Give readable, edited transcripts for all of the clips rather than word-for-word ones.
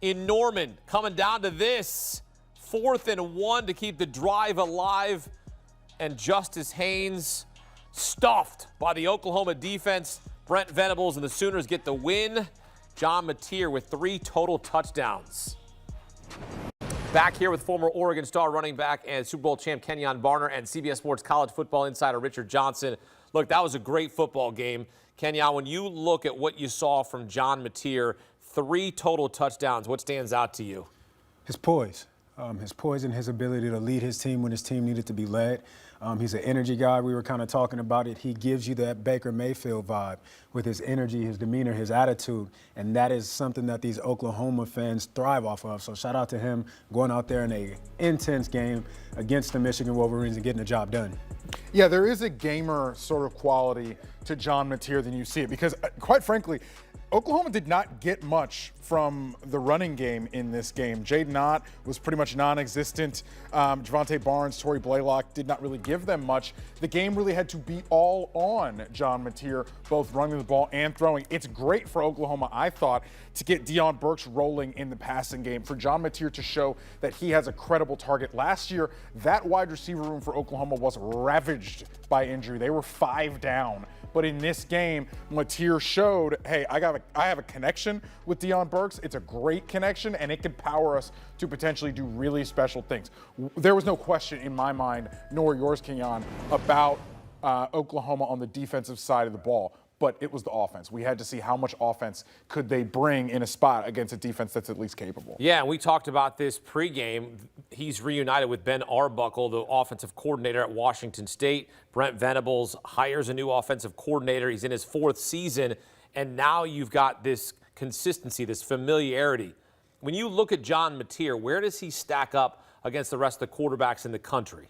in Norman. Coming down to this. 4th and 1 to keep the drive alive. And Justice Haynes stuffed by the Oklahoma defense. Brent Venables and the Sooners get the win. John Mateer with 3 total touchdowns. Back here with former Oregon Star running back and Super Bowl champ Kenjon Barner and CBS Sports college football insider Richard Johnson. Look, that was a great football game. Kenjon, when you look at what you saw from John Mateer, 3 total touchdowns, what stands out to you? His poise. His poise and his ability to lead his team when his team needed to be led. He's an energy guy. We were kind of talking about it. He gives you that Baker Mayfield vibe with his energy, his demeanor, his attitude, and that is something that these Oklahoma fans thrive off of. So shout out to him going out there in an intense game against the Michigan Wolverines and getting the job done. Yeah, there is a gamer sort of quality to John Mateer than you see it because, quite frankly, Oklahoma did not get much from the running game in this game. Jaden Ott was pretty much non-existent. Javante Barnes, Torrey Blaylock did not really give them much. The game really had to be all on John Mateer, both running the ball and throwing. It's great for Oklahoma, I thought, to get Deion Burks rolling in the passing game, for John Mateer to show that he has a credible target. Last year, that wide receiver room for Oklahoma was ravaged by injury. They were 5 down. But in this game, Mateer showed, hey, I have a connection with Deion Burks. It's a great connection, and it can power us to potentially do really special things. There was no question in my mind, nor yours, Kenjon, about Oklahoma on the defensive side of the ball. But it was the offense. We had to see how much offense could they bring in a spot against a defense that's at least capable. Yeah, and we talked about this pregame. He's reunited with Ben Arbuckle, the offensive coordinator at Washington State. Brent Venables hires a new offensive coordinator. He's in his 4th season, and now you've got this consistency, this familiarity. When you look at John Mateer, where does he stack up against the rest of the quarterbacks in the country?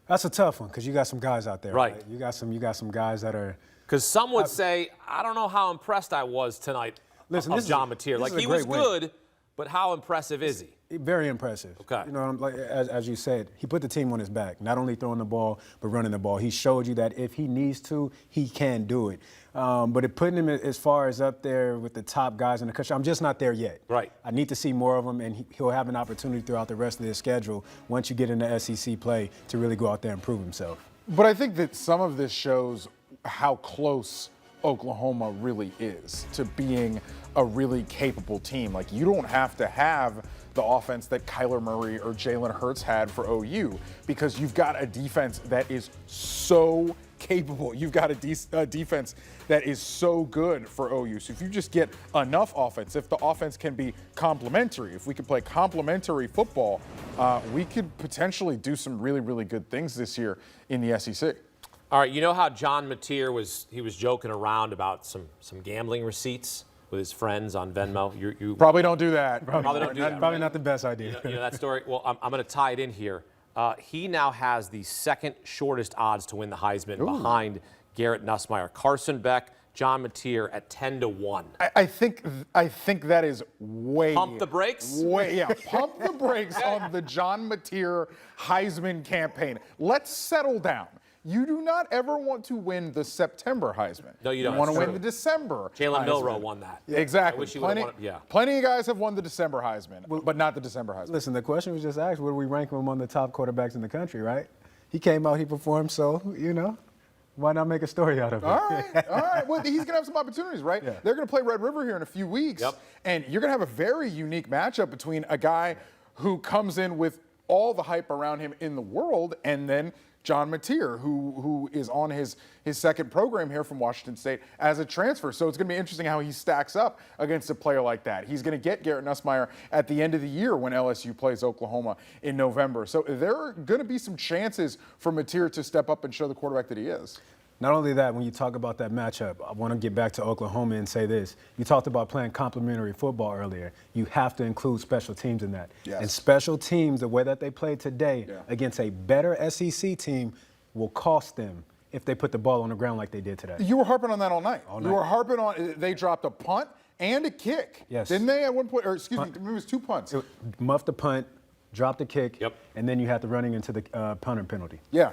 That's a tough one because you got some guys out there. Right. You got some guys that are. Because some would say, I don't know how impressed I was tonight of John Mateer. Like, he was good, but how impressive is he? Very impressive. Okay. You know, like as you said, he put the team on his back, not only throwing the ball, but running the ball. He showed you that if he needs to, he can do it. But it putting him as far as up there with the top guys in the country, I'm just not there yet. Right. I need to see more of him, and he'll have an opportunity throughout the rest of his schedule once you get into SEC play to really go out there and prove himself. But I think that some of this shows how close Oklahoma really is to being a really capable team. Like, you don't have to have the offense that Kyler Murray or Jalen Hurts had for OU because you've got a defense that is so capable. You've got a defense that is so good for OU. So if you just get enough offense, if the offense can be complementary, if we could play complementary football, we could potentially do some really, really good things this year in the SEC. All right, you know how John Mateer was joking around about some gambling receipts with his friends on Venmo? You probably don't do that. Probably don't do that. Probably not the best idea. You know that story? Well, I'm going to tie it in here. He now has the 2nd shortest odds to win the Heisman behind Garrett Nussmeier. Carson Beck, John Mateer at 10 to 1. I think that is way. Pump the brakes? Pump the brakes on the John Mateer Heisman campaign. Let's settle down. You do not ever want to win the September Heisman. No, you don't. You want to win the December Jalen Heisman. Milroe won that. Yeah, exactly. I wish he would have won it. Yeah. Plenty of guys have won the December Heisman, but not the December Heisman. Listen, the question was just asked, where do we rank him among the top quarterbacks in the country, right? He came out, he performed, so, why not make a story out of it? All right. Well, he's going to have some opportunities, right? Yeah. They're going to play Red River here in a few weeks. Yep. And you're going to have a very unique matchup between a guy who comes in with all the hype around him in the world and then John Mateer, who is on his 2nd program here from Washington State as a transfer. So it's going to be interesting how he stacks up against a player like that. He's going to get Garrett Nussmeier at the end of the year when LSU plays Oklahoma in November. So there are going to be some chances for Mateer to step up and show the quarterback that he is. Not only that, when you talk about that matchup, I want to get back to Oklahoma and say this. You talked about playing complementary football earlier. You have to include special teams in that. Yes. And special teams, the way that they played today against a better SEC team will cost them if they put the ball on the ground like they did today. You were harping on that all night. All night. You were harping on they dropped a punt and a kick. Yes. Didn't they at one point? Or excuse me, it was 2 punts. Muffed the punt, dropped the kick, Yep. and then you had the running into the punter penalty. Yeah.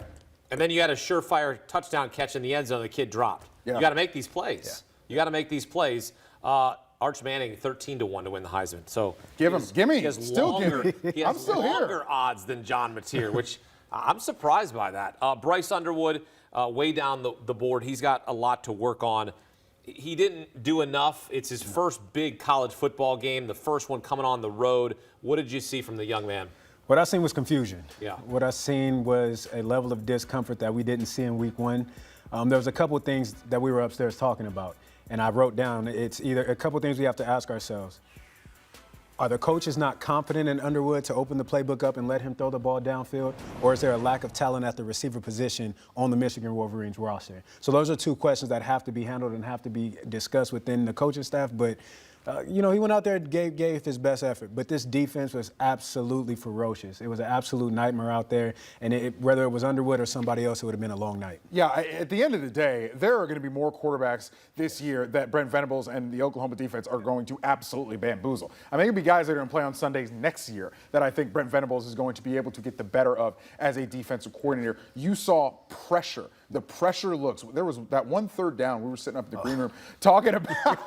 And then you had a surefire touchdown catch in the end zone the kid dropped. Yeah. You got to make these plays. Yeah. You got to make these plays. Arch Manning 13-1 to win the Heisman. So give him, give me, he has still longer, give me. he has I'm still longer here. odds than John Mateer, which I'm surprised by that. Bryce Underwood, way down the board. He's got a lot to work on. He didn't do enough. It's his first big college football game, the first one coming on the road. What did you see from the young man? What I seen was confusion. Yeah. What I seen was a level of discomfort that we didn't see in week one. There was a couple of things that we were upstairs talking about, and I wrote down, it's either a couple of things we have to ask ourselves. Are the coaches not confident in Underwood to open the playbook up and let him throw the ball downfield? Or is there a lack of talent at the receiver position on the Michigan Wolverines roster? So those are two questions that have to be handled and have to be discussed within the coaching staff. But, he went out there and gave his best effort. But this defense was absolutely ferocious. It was an absolute nightmare out there. And whether it was Underwood or somebody else, it would have been a long night. Yeah, at the end of the day, there are going to be more quarterbacks this year that Brent Venables and the Oklahoma defense are going to absolutely bamboozle. I mean, there could be guys that are going to play on Sundays next year that I think Brent Venables is going to be able to get the better of as a defensive coordinator. You saw pressure. The pressure looks. There was that one third down. We were sitting up in the green room talking about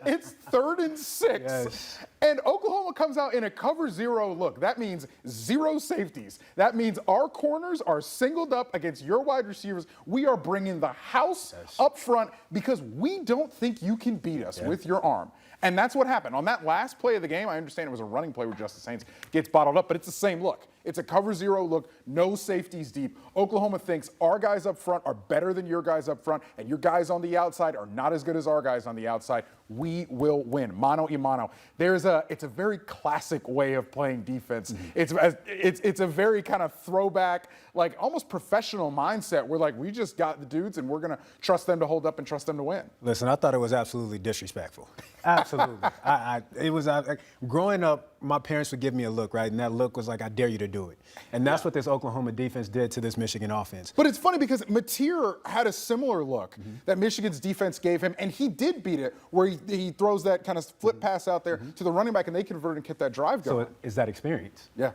it's 3rd and 6. Yes. And Oklahoma comes out in a cover 0 look. That means 0 safeties. That means our corners are singled up against your wide receivers. We are bringing the house up front because we don't think you can beat us with your arm. And that's what happened. On that last play of the game, I understand it was a running play where Justice Haynes gets bottled up, but it's the same look. It's a cover 0 look, no safeties deep. Oklahoma thinks our guys up front are better than your guys up front, and your guys on the outside are not as good as our guys on the outside. We will win. Mano y mano. It's a very classic way of playing defense. It's a very kind of throwback, like almost professional mindset. We're like, we just got the dudes, and we're going to trust them to hold up and trust them to win. Listen, I thought it was absolutely disrespectful. Absolutely. Growing up, my parents would give me a look, right? And that look was like, I dare you to do it. And that's what this Oklahoma defense did to this Michigan offense. But it's funny because Mateer had a similar look that Michigan's defense gave him, and he did beat it, where he throws that kind of flip pass out there to the running back, and they convert and get that drive going. So is that experience? Yeah.